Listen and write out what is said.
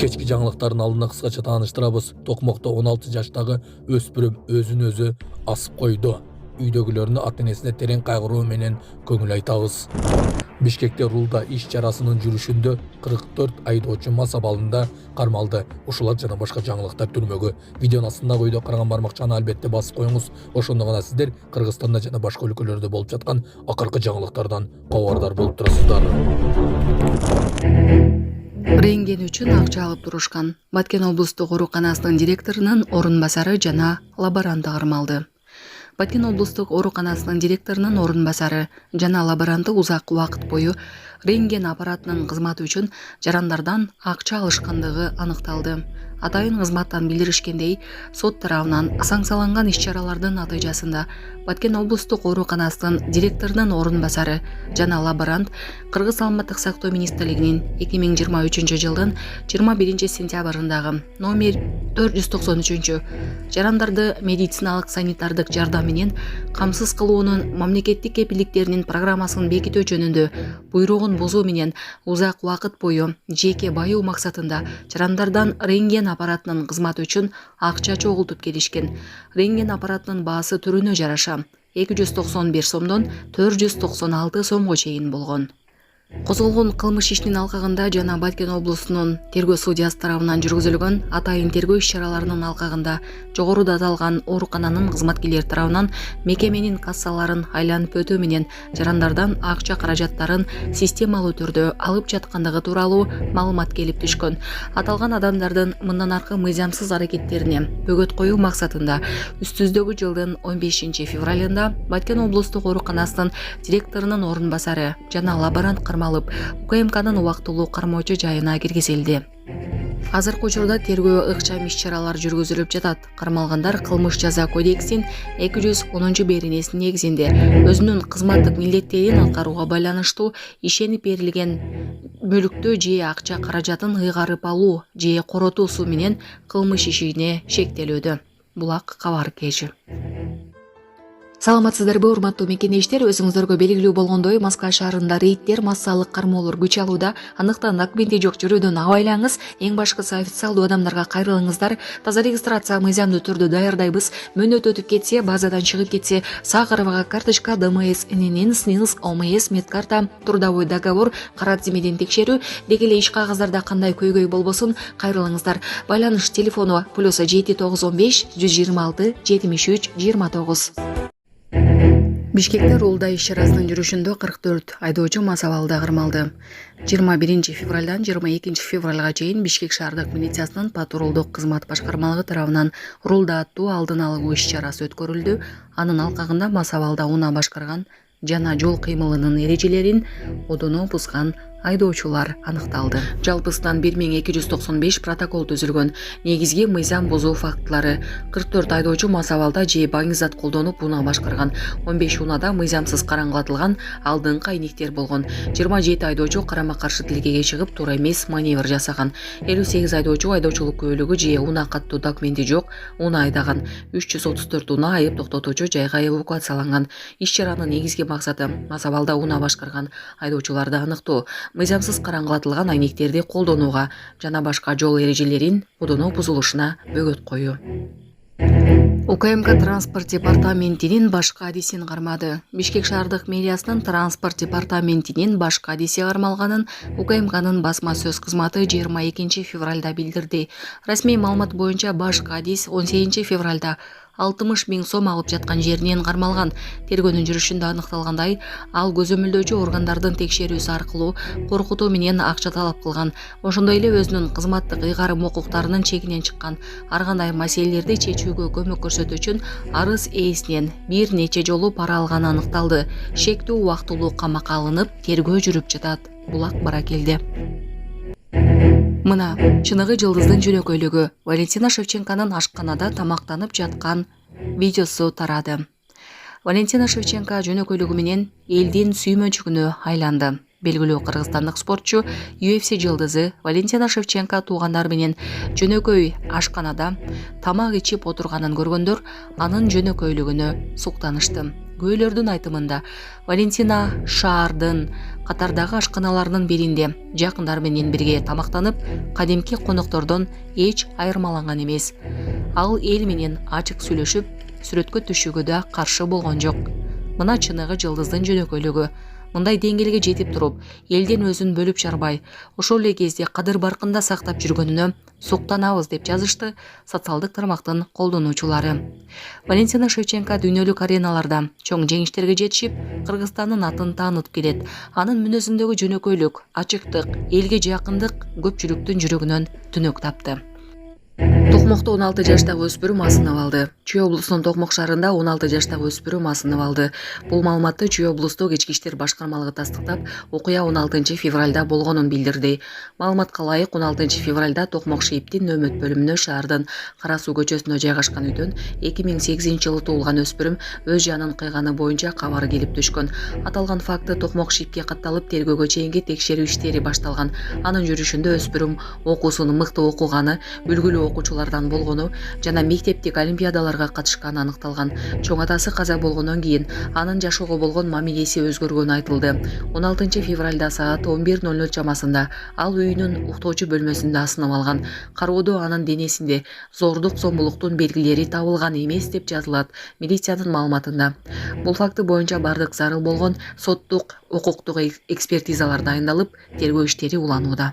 Кечки жаңылыктардын алдында кыскача тааныштырабыз. Токмокто 16 жаштагы өспүрүм өзүн өзү асып койду. Үйдөгүлөрүнө ата-энесине терең кайгыруу менен көңүл айтабыз. Бишкекте рулда иш чарасынын жүрүшүндө 44 айдоочу мас абалында кармалды. Ушулар жана башка жаңылыктар түрмөгү. Видеонун астындагы үйдө караган бармакчаны албетте басып коюңуз. Ошондо гана сиздер Кыргызстанда жана башка өлкөлөрдө болуп жаткан акыркы жаңылыктардан кабардар болуп турасыздар. Рентген үчүн акча алып турушкан. Баткен облустук ооруканасынын директорунун орун басары жана лаборанты кармалды. Баткен облустук ооруканасынын директорунун орун басары жана лаборанты узак убакыт бою рентген аппаратынын кызматы үчүн жарандардан акча алышкандыгы аныкталды. Атайын кызматтан билдиришкендей, сот тарабынан санкцияланган иш-чаралардын натыйжасында Баткен облустук ооруканасынын директорунун орун басары жана лаборант Кыргыз саламаттык сактоо министрлигинин 2023 жылдын 21 сентябрындагы номер 493 жарандарды медициналык санитардык жардам менен камсыз кылуунун мамлекеттик кепилдиктеринин программасын бекитүү жөнүндө буйругун бузуу менен узак убакыт бою жеке баюу максатында жарандардан рентген аппаратынын кызматы үчүн акча чогултуп келишкен. Рентген аппаратынын баасы түрүнө жараша 291 сомдон 496 сомго чейин болгон. Козголгон кылмыш ишинин алкагында жана Баткен облусунун тергөө судьясы тарабынан жүргүзүлгөн атайын тергөө иш-чараларынын алкагында жогоруда аталган оорукананын кызматкерлери тарабынан мекеменин кассаларын айланып өтүү менен жарандардан акча каражаттарын системалуу түрдө алып жаткандыгы тууралуу маалымат келип түшкөн. Аталган адамдардын мындан аркы мыйзамсыз аракеттерине бөгөт коюу максатында үстүбүздөгү жылдын 15 февралында Баткен облустук ооруканасынын директорунун орун басары жана лаборант кармалып, УКМКнын убактылуу кармоочу жайына киргизилди. Азыркы учурда тергөө ыкчам иш-чаралар жүргүзүлүп жатат. Кармалгандар кылмыш жаза кодексинин 210 беренесинин негизинде өзүнүн кызматтык милдеттерин аткарууга байланыштуу ишенип берилген мүлктү же акча каражатын ыйгарып алуу же коротуусу менен кылмыш ишине шектелүүдө. Булак кабар кежи. Саламатсыздарбы, урматтуу мекендештер, өзүңүздөргө белгилүү болгондой, Москва шаарында рейдтер, массалык кармоолор күч алууда. Андыктан документи жок жүрүүдөн абайлаңыз. Эң башкысы официалдуу адамдарга кайрылыңыздар. Таза регистрация мыйзамдуу түрдө даярдайбыз. Мөөнөт өтүп кетсе, базадан чыгып кетсе, Сахарова карточка, ДМС, ННН, СНИЛС, ОМС, медкарта, трудовой договор, кара тизмеден текшерүү, деги эле иш кагаздарда кандай көйгөй болбосун кайрылыңыздар. Байланыш телефону +7 915 126 73 29. Бишкекте рулда иш чарасынын жүрүшүндө 44 айдоочу мас абалда кармалды. 21 февралдан 22 февралга чейин Бишкек шаардык милициясынын патрулдук кызмат башкармалыгы тарабынан рулда аттуу алдын алуу иш чарасы өткөрүлдү. Анын алкагында мас абалда унаа башкарган жана жол кыймылынын эрежелерин одоно бузган айдоочулар аныкталды. Жалпысынан 1295 протокол түзүлгөн. Негизги мыйзам бузуу фактылары: 44 айдоочу мас абалда же баңги зат колдонуп унаа башкарган. 15 унаада мыйзамсыз караңгылатылган алдыңкы айниктер болгон. 27 айдоочу карама-каршы тилкеге чыгып, туура эмес маневр жасаган. 58 айдоочу айдоочулук күбөлүгү же унаа каттуу документи жок унаа айдаган. 334 унаа айып токтотуучу жайга эвакуацияланган. Иш-чаранын негизги максаты мас абалда унаа башкарган айдоочуларды аныктоо, мыйзамсыз караңгылатылган айниктерди колдонууга жана башка жол эрежелерин одоно бузулушуна бөгөт коюу. УКМК транспорт департаментинин башкы адисин кармады. Бишкек шаардык мэриясынын транспорт департаментинин башкы адиси кармалганын УКМКнын басма сөз кызматы 22 февралда билдирди. Расмий маалымат боюнча башкы адис 18 февралда 60 000 сом алып жаткан жеринен кармалган. Тергөөнүн жүрүшүндө аныкталгандай, ал көзөмөлдөөчү органдардын текшерүүсү аркылуу коркутуу менен акча талап кылган. Ошондой эле өзүнүн кызматтык ыйгарым укуктарынын чегинен чыккан. Ар кандай маселелерди чечүүгө көмөк көрсөтүү үчүн арыз ээсинен бир нече жолу пара алганы аныкталды. Шектүү убактылуу камакка алынып, тергөө жүрүп жатат. Булак бара келди. Мына чыныгы жылдыздын жөнөкөйлүгү Валентина Шевченконун ашканада тамактанып жаткан видеосу тарады. Валентина Шевченко жөнөкөйлүгү менен элдин сүймөнчүгүнө айланды. Белгилүү кыргызстандык спортчу UFC жылдызы Валентина Шевченко туугандары менен жөнөкөй ашканада тамак ичип отурганын көргөндөр анын жөнөкөйлүгүнө суктанышты. Күйөөлөрдүн айтымында Валентина шаардын катардагы ашканаларынын биринде жакындары менен бирге тамактанып, кадимки коноктордон эч айырмаланган эмес. Ал эл менен ачык сүйлөшүп, сүрөткө түшүүгө да каршы болгон жок. Мына чыныгы жылдыздын жөнөкөйлүгү. Мындай деңгээлге жетип туруп, элден өзүн бөлүп чарбай, ошол эле кезде кадыр баркында сактап жүргөнүнө суктанабыз деп жазышты социалдык тармактын колдонуучулары. Валентина Шевченко дүйнөлүк ареналарда чоң жеңиштерге жетишип, Кыргызстандын атын таанытып келет. Анын мүнөзүндөгү жөнөкөйлүк, ачыктык, элге жакындык көпчүлүктүн жүрөгүнөн түнөк тапты. Токмокто 16 жаштагы өспүрүм асынып алды. Чүй облусунун Токмок шаарында 16 жаштагы өспүрүм асынып алды. Бул маалыматты Чүй облустук ички иштер башкармалыгы тастыктап, окуя 16 февралда болгонун билдирди. Маалыматка ылайык 16 февралда Токмок ШИИБтин нөөмөт бөлүмүнө шаардын Кара суу көчөсүндө жайгашкан үйдөн 2008-жылы туулган өспүрүм өз жанын кыйганы боюнча кабар келип түшкөн. Аталган факты Токмок ШИИБке катталып, тергөөгө чейинки текшерүү иштери башталган. Анын жүрүшүндө өспүрүм окуусун мыкты окуганы, үлгүлүү окуучулардан болгону жана мектептик олимпиадаларга катышканы аныкталган. Чоң атасы каза болгондон кийин анын жашоого болгон мамилеси өзгөргөнү айтылды. 16 февралда саат 11:00 чамасында ал үйүнүн уктоочу бөлмөсүндө асынып алган. Кароодо анын денесинде зордук зомбулуктун белгилери табылган эмес деп жазылат милициянын маалыматында. Бул факты боюнча бардык зарыл болгон соттук укуктук экспертизалар дайындалып, тергөө иштери уланууда.